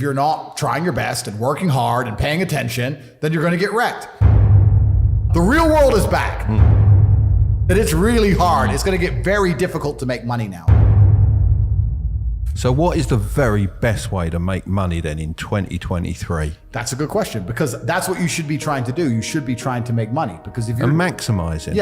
you're not trying your best and working hard and paying attention, then you're going to get wrecked. The real world is back. And it's really hard. It's going to get very difficult to make money now. So what is the very best way to make money then in 2023? That's a good question, because that's what you should be trying to do. You should be trying to make money, because if you're maximizing.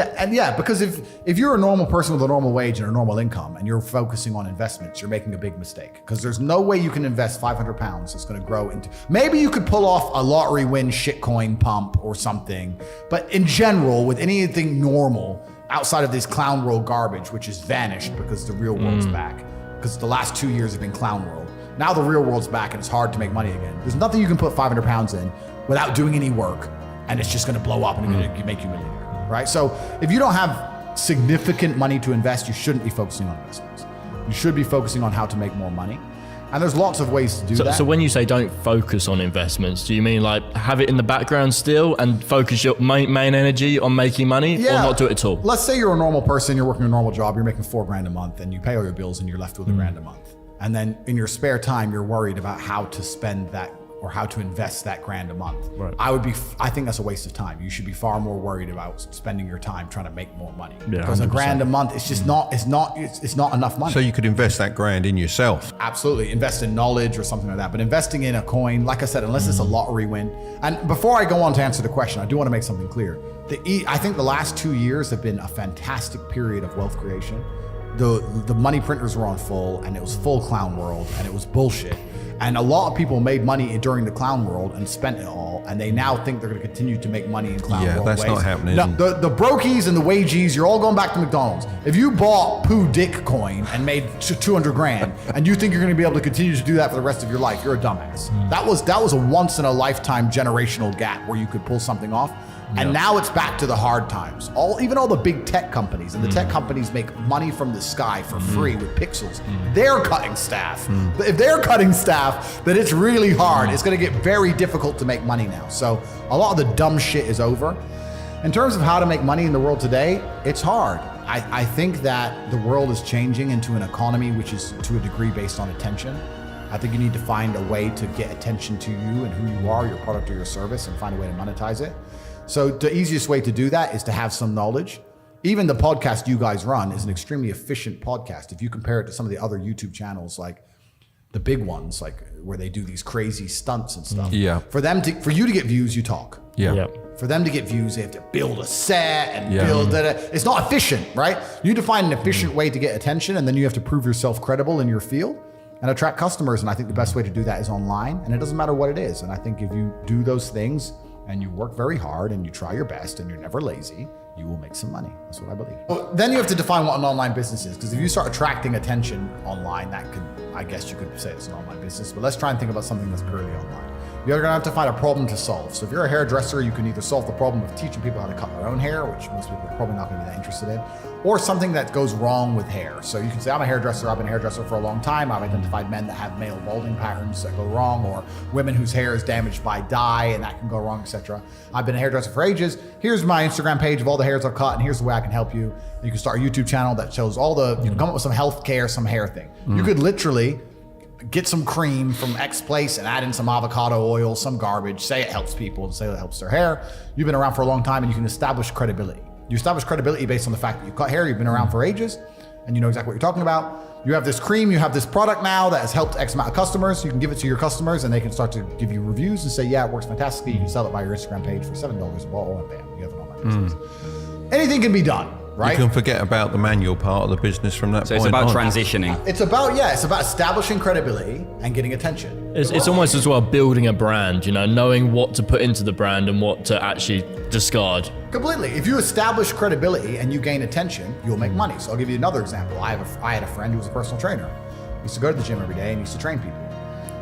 Because if you're a normal person with a normal wage and a normal income and you're focusing on investments, you're making a big mistake, because there's no way you can invest 500 pounds. It's going to grow into, maybe you could pull off a lottery win shitcoin pump or something. But in general, with anything normal outside of this clown world garbage, which has vanished because the real world's back. Because the last 2 years have been clown world. Now the real world's back and it's hard to make money again. There's nothing you can put 500 pounds in without doing any work, and it's just gonna blow up and it's gonna make you a millionaire, right? So if you don't have significant money to invest, you shouldn't be focusing on investments. You should be focusing on how to make more money. And there's lots of ways to do that. So when you say don't focus on investments, do you mean like have it in the background still and focus your main energy on making money, or not do it at all? Let's say you're a normal person, you're working a normal job, you're making $4,000 a month, and you pay all your bills and you're left with $1,000 a month. And then in your spare time, you're worried about how to spend that or how to invest that $1,000 a month. Right. I think that's a waste of time. You should be far more worried about spending your time trying to make more money. Yeah, because 100%. $1,000 a month, it's just not enough money. So you could invest that $1,000 in yourself. Absolutely, invest in knowledge or something like that. But investing in a coin, like I said, unless it's a lottery win. And before I go on to answer the question, I do want to make something clear. I think the last 2 years have been a fantastic period of wealth creation. The money printers were on full, and it was full clown world, and it was bullshit. And a lot of people made money during the clown world and spent it all, and they now think they're going to continue to make money in clown world ways. Yeah, that's not happening. No, the brokies and the wages, you're all going back to McDonald's. If you bought Pooh Dick coin and made 200 grand, and you think you're going to be able to continue to do that for the rest of your life, you're a dumbass. That was a once in a lifetime generational gap where you could pull something off. And now it's back to the hard times. Even all the big tech companies, and the tech companies make money from the sky for free with pixels. They're cutting staff. If they're cutting staff, then it's really hard. It's gonna get very difficult to make money now. So a lot of the dumb shit is over. In terms of how to make money in the world today, it's hard. I think that the world is changing into an economy which is to a degree based on attention. I think you need to find a way to get attention to you and who you are, your product or your service, and find a way to monetize it. So the easiest way to do that is to have some knowledge. Even the podcast you guys run is an extremely efficient podcast. If you compare it to some of the other YouTube channels, like the big ones, like where they do these crazy stunts and stuff. Yeah. For you to get views, you talk. Yeah. For them to get views, they have to build a set and build that. It's not efficient, right? You need to find an efficient way to get attention, and then you have to prove yourself credible in your field and attract customers. And I think the best way to do that is online, and it doesn't matter what it is. And I think if you do those things and you work very hard and you try your best and you're never lazy, you will make some money. That's what I believe. Well, then you have to define what an online business is, because if you start attracting attention online, I guess you could say it's an online business, but let's try and think about something that's purely online. You're gonna have to find a problem to solve. So if you're a hairdresser, you can either solve the problem of teaching people how to cut their own hair, which most people are probably not gonna be that interested in, or something that goes wrong with hair. So you can say, I'm a hairdresser, I've been a hairdresser for a long time. I've identified men that have male balding patterns that go wrong, or women whose hair is damaged by dye and that can go wrong, etc. I've been a hairdresser for ages. Here's my Instagram page of all the hairs I've cut, and here's the way I can help you. You can start a YouTube channel that shows you can come up with some health care, some hair thing. You could literally get some cream from X place and add in some avocado oil, some garbage, say it helps people and say it helps their hair. You've been around for a long time and you can establish credibility. You establish credibility based on the fact that you cut hair, you've been around for ages, and you know exactly what you're talking about. You have this cream, you have this product now that has helped X amount of customers. You can give it to your customers and they can start to give you reviews and say, yeah, it works fantastically. You can sell it by your Instagram page for $7 a bottle, and bam, you have an online business. Anything can be done. Right? You can forget about the manual part of the business from that point So it's about on. transitioning. It's about establishing credibility and getting attention. It's almost as well building a brand, knowing what to put into the brand and what to actually discard. Completely. If you establish credibility and you gain attention, you'll make money. So I'll give you another example. I had a friend who was a personal trainer. He used to go to the gym every day and he used to train people.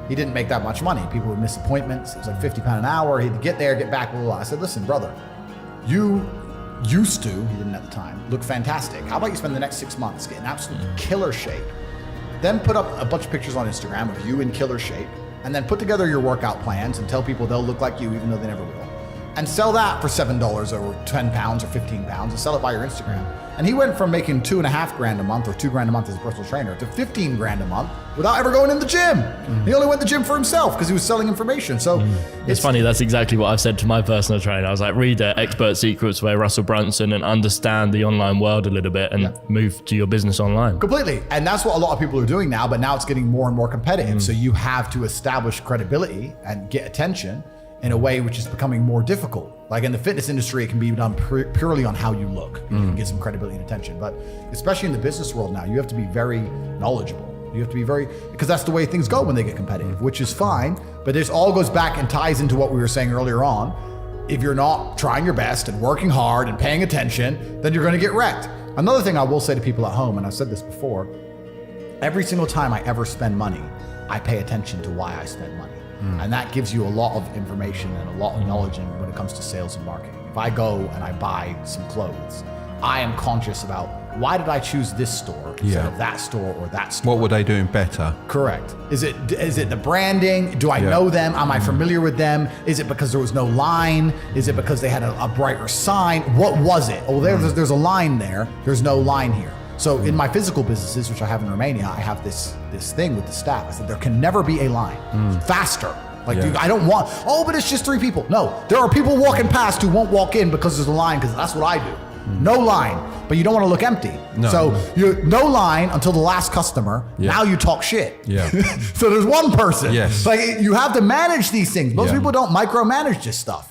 He didn't make that much money. People would miss appointments. It was like £50 an hour. He'd get there, get back, blah, blah, blah. I said, listen, brother, you used to, he didn't at the time, look fantastic. How about you spend the next 6 months getting absolute killer shape, then put up a bunch of pictures on Instagram of you in killer shape, and then put together your workout plans and tell people they'll look like you even though they never will. and sell that for $7 or £10 or £15 and sell it by your Instagram. And he went from making $2,500 a month or $2,000 a month as a personal trainer to $15,000 a month without ever going in the gym. He only went to the gym for himself because he was selling information. So it's funny. That's exactly what I've said to my personal trainer. I was like, read Expert Secrets by Russell Brunson and understand the online world a little bit and move to your business online. Completely. And that's what a lot of people are doing now, but now it's getting more and more competitive. So you have to establish credibility and get attention in a way which is becoming more difficult. Like in the fitness industry, it can be done purely on how you look. You can get some credibility and attention. But especially in the business world now, you have to be very knowledgeable. You have to be because that's the way things go when they get competitive, which is fine. But this all goes back and ties into what we were saying earlier on. If you're not trying your best and working hard and paying attention, then you're going to get wrecked. Another thing I will say to people at home, and I've said this before, every single time I ever spend money, I pay attention to why I spend money. And that gives you a lot of information and a lot of knowledge when it comes to sales and marketing. If I go and I buy some clothes, I am conscious about why did I choose this store instead of that store or that store? What were they doing better? Correct. Is it the branding? Do I know them? Am I familiar with them? Is it because there was no line? Is it because they had a brighter sign? What was it? Oh, there's a line there. There's no line here. So in my physical businesses, which I have in Romania, I have this thing with the staff. I said, there can never be a line. Faster. Dude, I don't want, but it's just 3 people. No, there are people walking past who won't walk in because there's a line, because that's what I do. No line, but you don't want to look empty. No. So you no line until the last customer. Now you talk shit. Yeah. So there's one person. Yes. You have to manage these things. Most people don't micromanage this stuff.